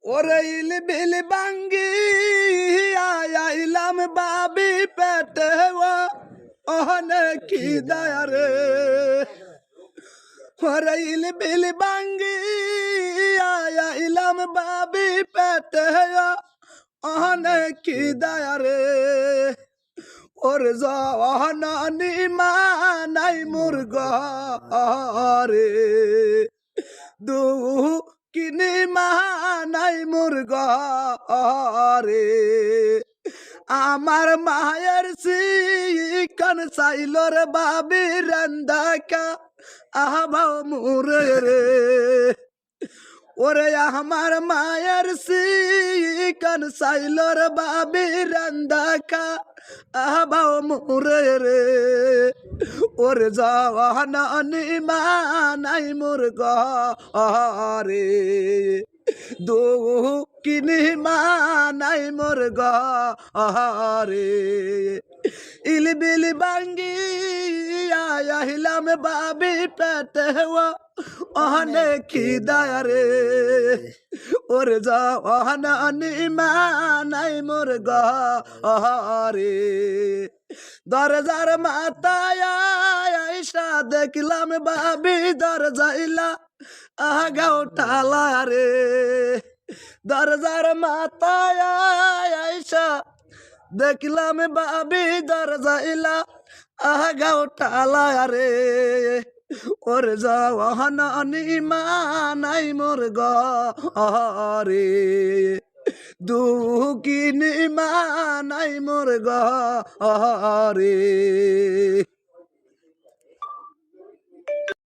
ওরে ইল বিল বাঙ্গি আইলাম বাবি পেটে ওহনে কি দয়া রে ওরে ইল বিল বাঙ্গি আইলাম বাবি পেটে ওহনে কি দয়া রে ওর জওয়ানি মা নাই মুরগ রে দু কিনি মানাই মুরগ রে আমার মায়ের সিকন সাইলর বাবি রন্দাকা আহবাও মুরে রে ওরে আমার মায়ের সিকন সাইলর বাবি রন্দাকা আহবাও মুরে রে ওরে জওয়ানি মানাই মুরগ রে দু কিনি মানাই মুরগ রে ইল বিল বাঙ্গি আইলাম বাবি পেটে ওহনে কি দয়া রে ওরে জওয়ানি মানাই মুরগ রে দরজার মাথায় আইসা দেখলাম বাবি দরজাইলা আগাও টালা রে দরজার মাথায় আইসা দেখলাম বাবি দরজাইলা আগাও টালা রে ওরে জওয়ানি মানাই মুরগ রে দুকিনি মানাই মুরগ রে